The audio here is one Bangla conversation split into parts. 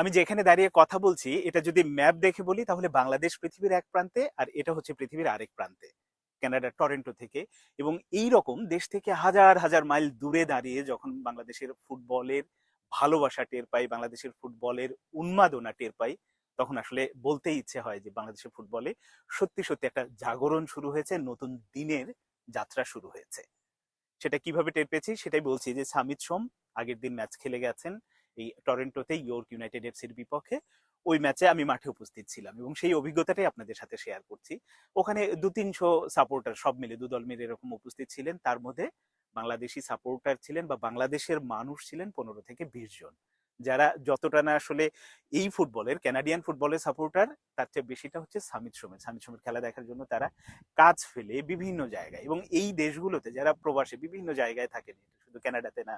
আমি যেখানে দাঁড়িয়ে কথা বলছি এটা যদি ম্যাপ দেখে বলি তাহলে বাংলাদেশ পৃথিবীর এক প্রান্তে আর এটা হচ্ছে পৃথিবীর আরেক প্রান্তে, কানাডার টরেন্টো থেকে। এবং এই রকম দেশ থেকে হাজার হাজার মাইল দূরে দাঁড়িয়ে যখন বাংলাদেশের ফুটবলের ভালোবাসা টের পাই, বাংলাদেশের ফুটবলের উন্মাদনা টের পাই, তখন আসলে বলতেই ইচ্ছে হয় যে বাংলাদেশের ফুটবলে সত্যি সত্যি একটা জাগরণ শুরু হয়েছে, নতুন দিনের যাত্রা শুরু হয়েছে। সেটা কিভাবে টের পেয়েছি সেটাই বলছি, যে সামিত সোম আগের দিন ম্যাচ খেলে গেছেন এই টরেন্টোতে ইয়র্ক ইউনাইটেড এফসির বিপক্ষে। ওই ম্যাচে আমি মাঠে উপস্থিত ছিলাম এবং সেই অভিজ্ঞতাটাই আপনাদের সাথে শেয়ার করছি। ওখানে 200-300 সাপোর্টার সব মিলে, দু দল মিলে এরকম উপস্থিত ছিলেন। তার মধ্যে বাংলাদেশি সাপোর্টার ছিলেন বা বাংলাদেশের মানুষ ছিলেন 15 থেকে 20 জন, যারা যতটা না আসলে এই ফুটবলের কানাডিয়ান ফুটবলের সাপোর্টার, তার চেয়ে বেশিটা হচ্ছে সামিত সোমের খেলা দেখার জন্য তারা কাজ ফেলে বিভিন্ন জায়গায়, এবং এই দেশগুলোতে যারা প্রবাসী বিভিন্ন জায়গায় থাকেন, শুধু কানাডাতে না,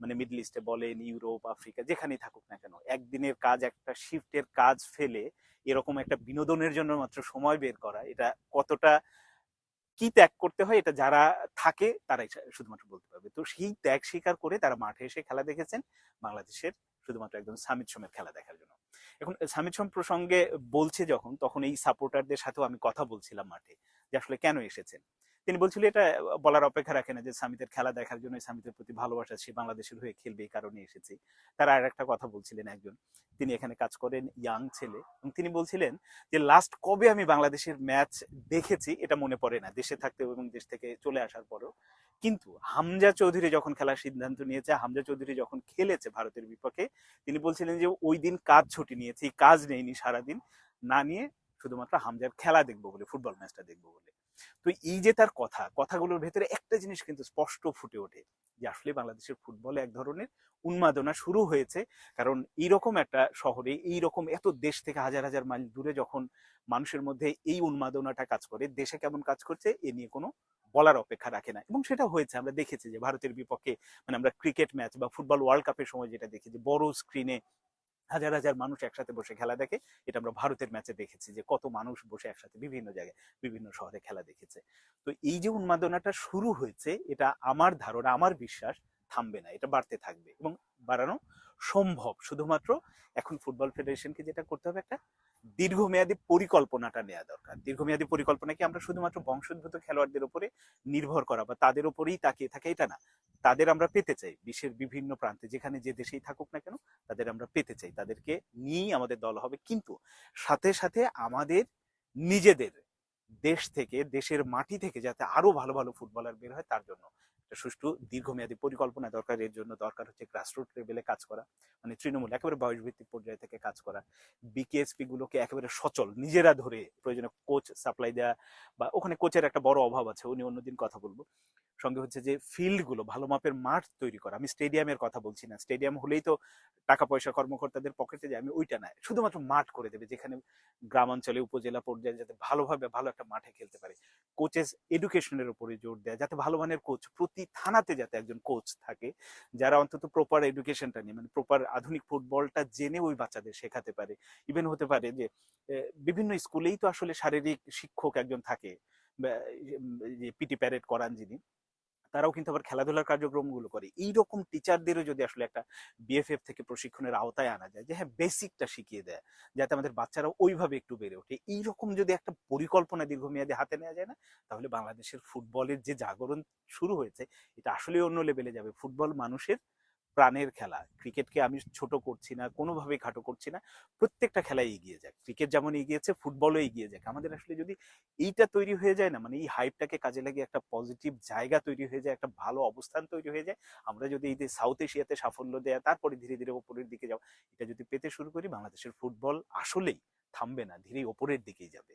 মানে মিডল ইস্টে বলেন, ইউরোপ, আফ্রিকা, যেখানেই থাকুক না কেন, একদিনের কাজ, একটা শিফটের কাজ ফেলে এরকম একটা বিনোদনের জন্য মাত্র সময় বের করা, এটা কতটা কি ত্যাগ করতে হয় এটা যারা থাকে তারাই শুধুমাত্র বলতে পারবে। তো সেই ত্যাগ স্বীকার করে তারা মাঠে এসে খেলা দেখেছেন বাংলাদেশের, শুধুমাত্র একজন সামিত সোমের খেলা দেখার জন্য। এখন সামিত সোম প্রসঙ্গে বলছে যখন, তখন এই সাপোর্টারদের সাথেও আমি কথা বলছিলাম মাঠে, যে আসলে কেন এসেছেন। তিনি বলছিল এটা বলার অপেক্ষা রাখে না যে সামিতের খেলা দেখার জন্য, সামিতের প্রতি ভালোবাসা, সে বাংলাদেশের হয়ে খেলবে এই কারণে এসেছি। তারা আর একটা কথা বলছিলেন একজন, তিনি এখানে কাজ করেন, ইয়াং ছেলে, এবং তিনি বলছিলেন যে লাস্ট কবে আমি বাংলাদেশের ম্যাচ দেখেছি এটা মনে পড়ে না, দেশে থাকতেও এবং দেশ থেকে চলে আসার পরেও। কিন্তু হামজা চৌধুরী যখন খেলার সিদ্ধান্ত নিয়েছে, হামজা চৌধুরী যখন খেলেছে ভারতের বিপক্ষে, তিনি বলছিলেন যে ওই দিন কাজ ছুটি নিয়েছি, কাজ নেইনি সারাদিন, না নিয়ে শুধুমাত্র হামজার খেলা দেখবো বলে, ফুটবল ম্যাচটা দেখবো বলে। তো এই যে তার কথাগুলোর ভেতরে একটা জিনিস কিন্তু স্পষ্ট ফুটে ওঠে, যে আসলে বাংলাদেশের ফুটবলে এক ধরনের উন্মাদনা শুরু হয়েছে। কারণ এইরকম একটা শহরে, এইরকম এত দেশ থেকে হাজার হাজার মাইল দূরে যখন মানুষের মধ্যে এই উন্মাদনাটা কাজ করে, দেশে কেমন কাজ করছে এ নিয়ে কোনো বলার অপেক্ষা রাখে না। এবং সেটা হয়েছে, আমরা দেখেছি যে ভারতের বিপক্ষে, মানে আমরা ক্রিকেট ম্যাচ বা ফুটবল ওয়ার্ল্ড কাপের সময় যেটা দেখি, যে বড় স্ক্রিনে হাজার হাজার মানুষ একসাথে বসে খেলা দেখে, এটা আমরা ভারতের ম্যাচে দেখেছি যে কত মানুষ বসে একসাথে বিভিন্ন জায়গায় বিভিন্ন শহরে খেলা দেখেছে। তো এই যে উন্মাদনাটা শুরু হয়েছে, এটা আমার ধারণা, আমার বিশ্বাস থামবে না, এটা বাড়তে থাকবে এবং বাড়ানো সম্ভব। শুধুমাত্র এখন ফুটবল ফেডারেশনকে যেটা করতে হবে, একটা দীর্ঘমেয়াদী পরিকল্পনাটা নেওয়া দরকার। দীর্ঘমেয়াদী পরিকল্পনা কি আমরা শুধুমাত্র বংশোদ্ভূত খেলোয়াড়দের উপরে নির্ভর করা বা তাদের উপরেই তাকিয়ে থাকে এটা না। তাদের আমরা পেতে চাই বিশ্বের বিভিন্ন প্রান্তে, যেখানে যে দেশেই থাকুক না কেন, তাদের আমরা পেতে চাই, তাদেরকে নিয়েই আমাদের দল হবে। কিন্তু সাথে সাথে আমাদের নিজেদের দেশ থেকে, দেশের মাটি থেকে যাতে আরো ভালো ভালো ফুটবলার বের হয়, তার জন্য একটা সুষ্ঠু দীর্ঘমেয়াদী পরিকল্পনা দরকার। এর জন্য দরকার হচ্ছে গ্রাসরুট লেভেলে কাজ করা, মানে তৃণমূল একেবারে বয়স ভিত্তিক পর্যায়ে থেকে কাজ করা। বিকেএসপি গুলোকে একেবারে সচল নিজেরা ধরে প্রয়োজনে কোচ সাপ্লাই দেওয়া, বা ওখানে কোচের একটা বড় অভাব আছে, উনি অন্যদিন কথা বলবো। সঙ্গে হচ্ছে যে ফিল্ড গুলো, ভালো মাপের মাঠ তৈরি করা। আমি স্টেডিয়ামের কথা বলছি না, স্টেডিয়াম হলেই তো টাকা পয়সা কর্মকর্তাদের পকেটে যায়, আমি ওইটা নাই, শুধুমাত্র মাঠ করে দেবে, যেখানে গ্রামাঞ্চলে উপজেলা পর্যায়ে যাতে ভালোভাবে ভালো একটা মাঠে খেলতে পারে। কোচেস এডুকেশনের উপরে জোর দেয়, যাতে ভালো মানের কোচ প্রতি থানাতে যাতে একজন কোচ থাকে, যারা অন্তত প্রপার এডুকেশনটা নিয়ে, মানে প্রপার আধুনিক ফুটবলটা জেনে ওই বাচ্চাদের শেখাতে পারে। ইভেন হতে পারে যে বিভিন্ন স্কুলেই তো আসলে শারীরিক শিক্ষক একজন থাকে, পিটি প্যারেড করান যিনি, তারাও কিন্তু আবার খেলাধুলার কার্যক্রমগুলো করে। এইরকম টিচারদেরও যদি আসলে একটা বিএফএফ থেকে প্রশিক্ষণের আওতায় আনা যায়, যে হ্যাঁ বেসিকটা শিখিয়ে দেয়, যাতে আমাদের বাচ্চারা ওইভাবে একটু বেড়ে ওঠে, এইরকম যদি একটা পরিকল্পনা দীর্ঘমেয়াদী হাতে নেওয়া যায় না, তাহলে বাংলাদেশের ফুটবলের যে জাগরণ শুরু হয়েছে এটা আসলে অন্য লেভেলে যাবে। ফুটবল মানুষের প্রাণের খেলা। ক্রিকেটকে আমি ছোট করছি না, কোনোভাবেই খাটো করছি না, প্রত্যেকটা খেলায় এগিয়ে যাক, ক্রিকেট যেমন এগিয়েছে ফুটবলও এগিয়ে যাক। আমাদের আসলে যদি এইটা তৈরি হয়ে যায় না, মানে এই হাইপটাকে কাজে লাগিয়ে একটা পজিটিভ জায়গা তৈরি হয়ে যায়, একটা ভালো অবস্থান তৈরি হয়ে যায়, আমরা যদি এই যে সাউথ এশিয়াতে সাফল্য দেয়া, তারপরে ধীরে ধীরে ওপরের দিকে যাওয়া, এটা যদি পেতে শুরু করি, বাংলাদেশের ফুটবল আসলেই থামবে না, ধীরে ওপরের দিকেই যাবে।